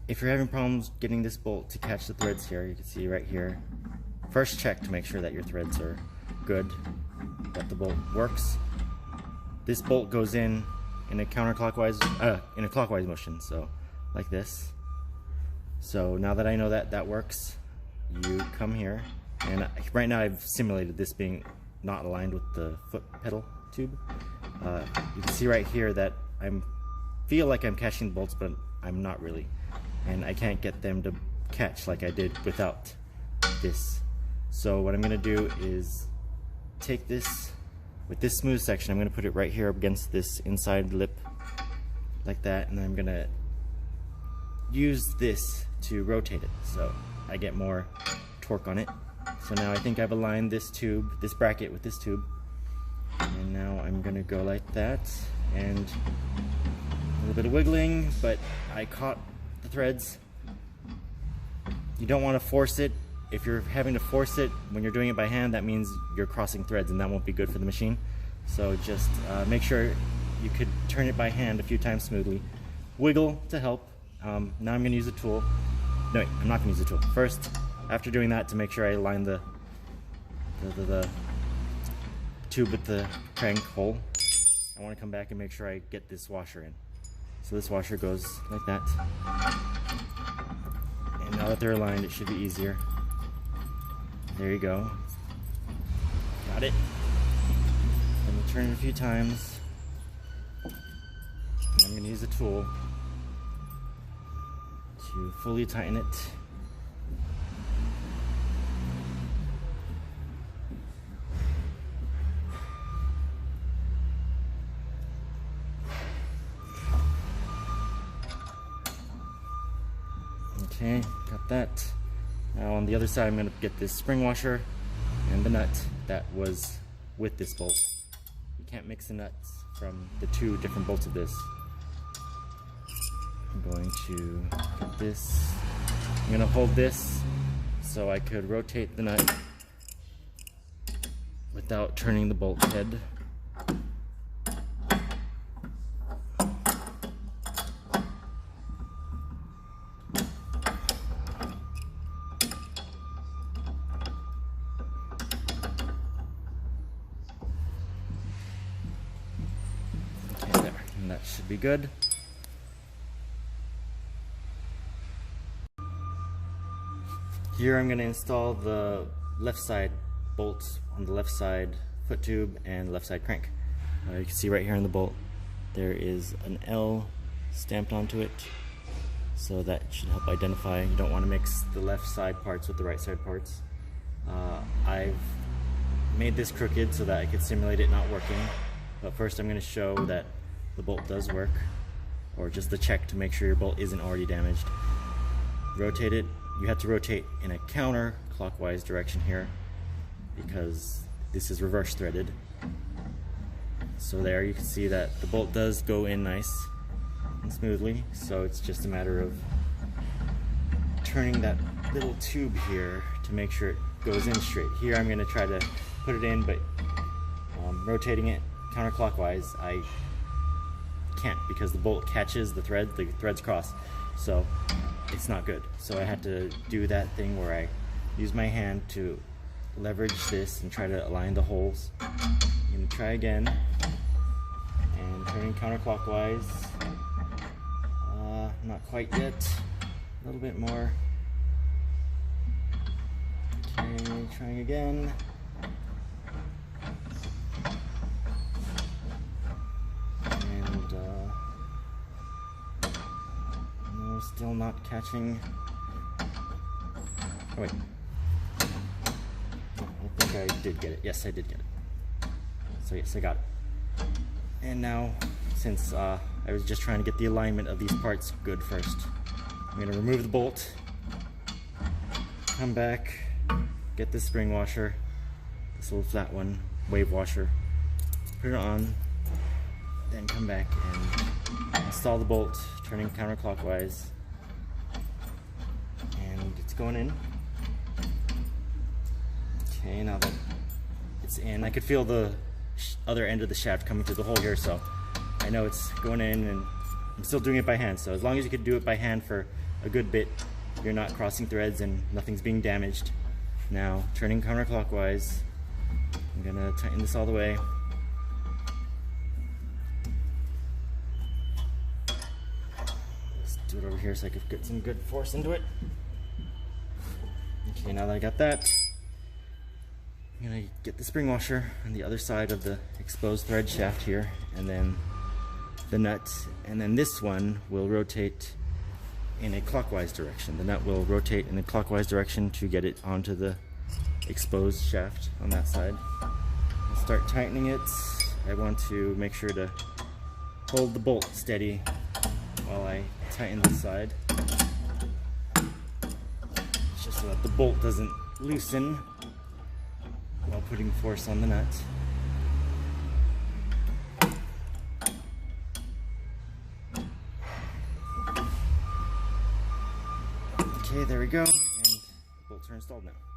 if you're having problems getting this bolt to catch the threads here, you can see right here, first check to make sure that your threads are good, that the bolt works. This bolt goes in a counterclockwise, in a clockwise motion, so like this. So now that I know that that works, you come here, and right now I've simulated this being not aligned with the foot pedal tube. You can see right here that I feel like I'm catching the bolts, but I'm not really, and I can't get them to catch like I did without this. So what I'm going to do is take this, with this smooth section, I'm going to put it right here against this inside lip like that, and then I'm going to use this to rotate it so I get more torque on it. So now I think I've aligned this tube, this bracket with this tube, and now I'm going to go like that, and a little bit of wiggling, but I caught the threads. You don't want to force it. If you're having to force it when you're doing it by hand, that means you're crossing threads, and that won't be good for the machine. So just make sure you could turn it by hand a few times smoothly. Wiggle to help. Now I'm going to use a tool. No, wait, I'm not going to use a tool. First, after doing that, to make sure I align the tube with the crank hole, I want to come back and make sure I get this washer in. So this washer goes like that. And now that they're aligned, it should be easier. There you go. Got it. Then we'll turn it a few times. And I'm going to use a tool to fully tighten it. Okay, got that. Now on the other side, I'm going to get this spring washer and the nut that was with this bolt. You can't mix the nuts from the two different bolts of this. I'm going to get this. I'm going to hold this so I could rotate the nut without turning the bolt head. And that should be good. Here I'm going to install the left side bolts on the left side foot tube and left side crank. You can see right here on the bolt there is an L stamped onto it, so that should help identify. You don't want to mix the left side parts with the right side parts. I've made this crooked so that I could simulate it not working, but first I'm going to show that the bolt does work, or just the check to make sure your bolt isn't already damaged. Rotate it. You have to rotate in a counterclockwise direction here because this is reverse threaded. So there you can see that the bolt does go in nice and smoothly, so it's just a matter of turning that little tube here to make sure it goes in straight. Here I'm going to try to put it in, but rotating it counterclockwise I can't because the bolt catches the threads cross, so it's not good. So I had to do that thing where I use my hand to leverage this and try to align the holes. I'm going to try again, and turning counterclockwise. Not quite yet. A little bit more. Okay, trying again. No, still not catching. Oh wait. I think I did get it. Yes, I did get it. So yes, I got it. And now, since I was just trying to get the alignment of these parts good first, I'm going to remove the bolt, come back, get this spring washer, this little flat one, wave washer, put it on, then come back and install the bolt, turning counterclockwise, and it's going in. Okay, now that it's in, I could feel the other end of the shaft coming through the hole here, so I know it's going in, and I'm still doing it by hand. So as long as you could do it by hand for a good bit. You're not crossing threads and nothing's being damaged. Now, turning counterclockwise, I'm gonna tighten this all the way. Let's do it over here so I can get some good force into it. Okay, now that I got that, I'm gonna get the spring washer on the other side of the exposed thread shaft here, and then the nut, and then this one will rotate in a clockwise direction. The nut will rotate in a clockwise direction to get it onto the exposed shaft on that side. I'll start tightening it. I want to make sure to hold the bolt steady while I tighten this side. It's just so that the bolt doesn't loosen while putting force on the nut. Okay, there we go, and the bolts are installed now.